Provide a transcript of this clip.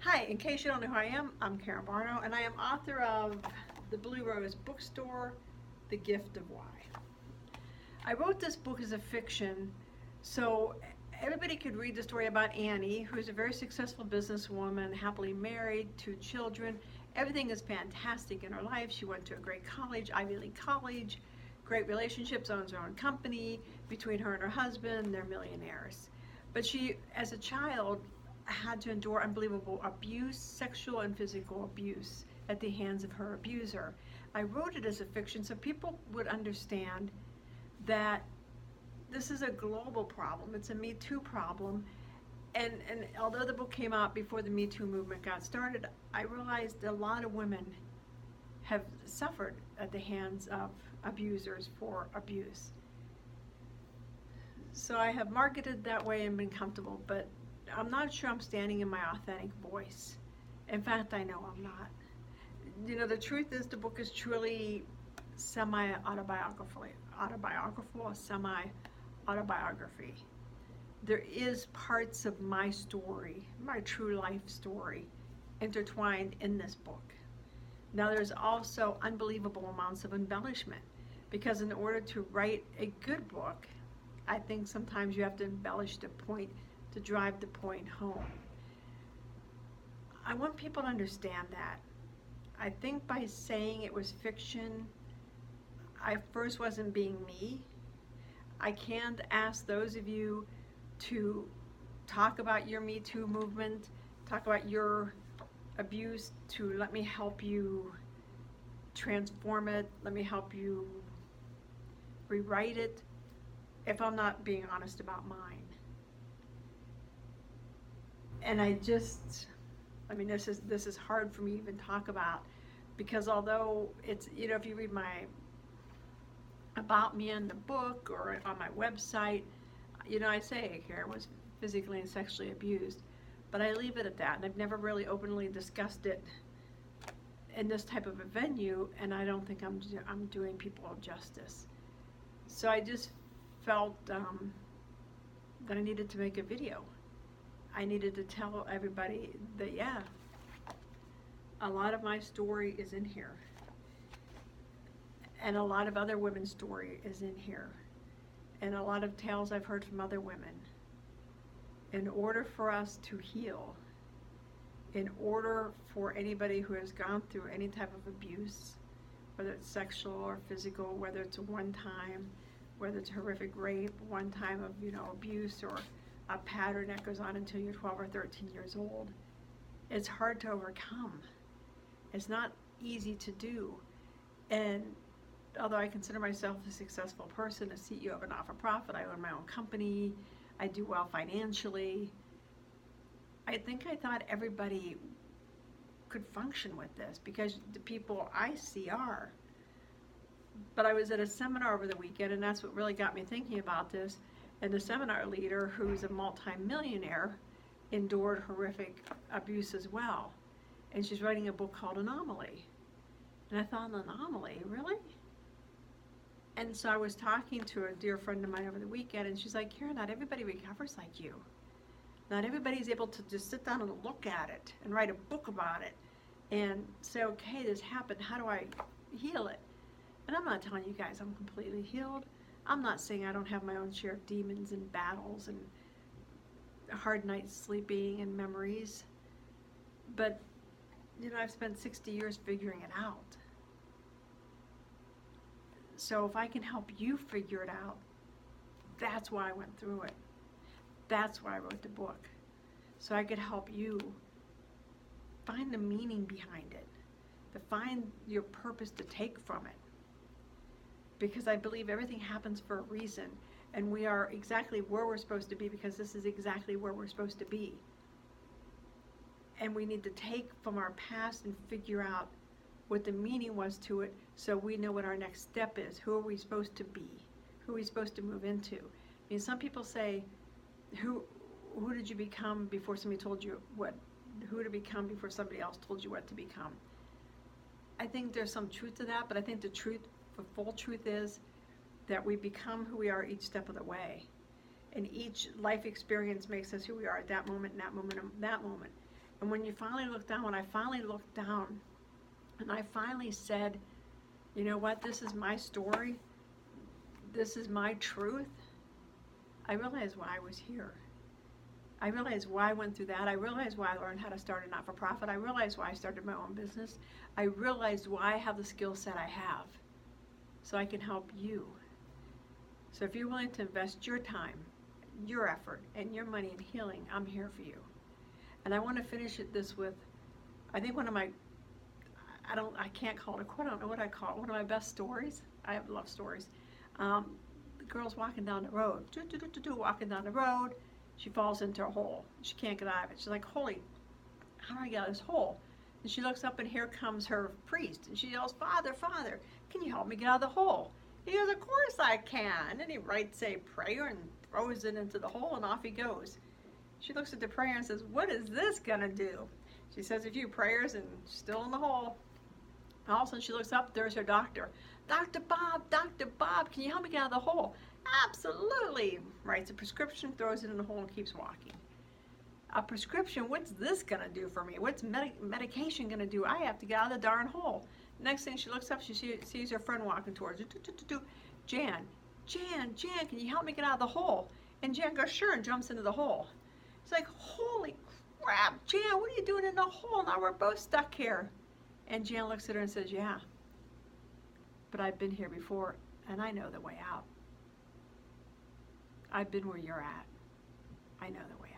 Hi, in case you don't know who I am, I'm Karen Barno, and I am author of the Blue Rose Bookstore, The Gift of Why. I wrote this book as a fiction so everybody could read the story about Annie, who's a very successful businesswoman, happily married, 2 children. Everything is fantastic in her life. She went to a great college, Ivy League college, great relationships, owns her own company. Between her and her husband, they're millionaires. But she, as a child, had to endure unbelievable abuse, sexual and physical abuse, at the hands of her abuser. I wrote it as a fiction so people would understand that this is a global problem. It's a Me Too problem. And although the book came out before the Me Too movement got started, I realized a lot of women have suffered at the hands of abusers for abuse. So I have marketed that way and been comfortable, but I'm not sure I'm standing in my authentic voice. In fact, I know I'm not. You know, the truth is the book is truly semi-autobiographical, semi-autobiography. There is parts of my story, my true life story, intertwined in this book. Now there's also unbelievable amounts of embellishment, because in order to write a good book, I think sometimes you have to embellish the point to drive the point home. I want people to understand that. I think by saying it was fiction, I first wasn't being me. I can't ask those of you to talk about your Me Too movement, talk about your abuse, to let me help you transform it, let me help you rewrite it, if I'm not being honest about mine. And this is hard for me to even talk about, because although it's, if you read my about me in the book or on my website, I say Karen was physically and sexually abused, but I leave it at that, and I've never really openly discussed it in this type of a venue, and I don't think I'm doing people justice. So I just felt that I needed to make a video. I needed to tell everybody that, yeah, a lot of my story is in here. And a lot of other women's story is in here. And a lot of tales I've heard from other women. In order for us to heal, in order for anybody who has gone through any type of abuse, whether it's sexual or physical, whether it's a one-time, whether it's horrific rape, one time of, abuse, or a pattern that goes on until you're 12 or 13 years old, it's hard to overcome. It's not easy to do. And although I consider myself a successful person, a CEO of a not-for-profit, I own my own company, I do well financially, I thought everybody could function with this, because the people I see are. But I was at a seminar over the weekend, and that's what really got me thinking about this. And the seminar leader, who's a multi-millionaire, endured horrific abuse as well. And she's writing a book called Anomaly. And I thought, an anomaly, really? And so I was talking to a dear friend of mine over the weekend, and she's like, Karen, not everybody recovers like you. Not everybody's able to just sit down and look at it and write a book about it and say, okay, this happened, how do I heal it? And I'm not telling you guys I'm completely healed. I'm not saying I don't have my own share of demons and battles and hard nights sleeping and memories. But, I've spent 60 years figuring it out. So if I can help you figure it out, that's why I went through it. That's why I wrote the book. So I could help you find the meaning behind it, to find your purpose to take from it. Because I believe everything happens for a reason, and we are exactly where we're supposed to be, because this is exactly where we're supposed to be. And we need to take from our past and figure out what the meaning was to it, so we know what our next step is. Who are we supposed to be? Who are we supposed to move into? I mean, some people say, who did you become before somebody told you what? Who to become before somebody else told you what to become? I think there's some truth to that, but I think the full truth is that we become who we are each step of the way. And each life experience makes us who we are at that moment, and that moment, and that moment. And when you finally look down, when I finally looked down, and I finally said, you know what, this is my story, this is my truth, I realized why I was here. I realized why I went through that. I realized why I learned how to start a not-for-profit. I realized why I started my own business. I realized why I have the skill set I have, so I can help you. So if you're willing to invest your time, your effort, and your money in healing, I'm here for you. And I want to finish this with, I think one of my, I can't call it a quote, I don't know what I call it, one of my best stories. I love stories. The girl's walking down the road, walking down the road. She falls into a hole. She can't get out of it. She's like, holy, how do I get out of this hole? And she looks up, and here comes her priest. And she yells, Father, Father, can you help me get out of the hole? He goes, of course I can. And he writes a prayer and throws it into the hole, and off he goes. She looks at the prayer and says, what is this going to do? She says a few prayers, and still in the hole. And all of a sudden she looks up, there's her doctor. Dr. Bob, can you help me get out of the hole? Absolutely. Writes a prescription, throws it in the hole, and keeps walking. A prescription, what's this going to do for me? What's medication going to do? I have to get out of the darn hole. Next thing she looks up, she sees her friend walking towards her. Jan, can you help me get out of the hole? And Jan goes, sure, and jumps into the hole. It's like, holy crap, Jan, what are you doing in the hole? Now we're both stuck here. And Jan looks at her and says, yeah, but I've been here before, and I know the way out. I've been where you're at. I know the way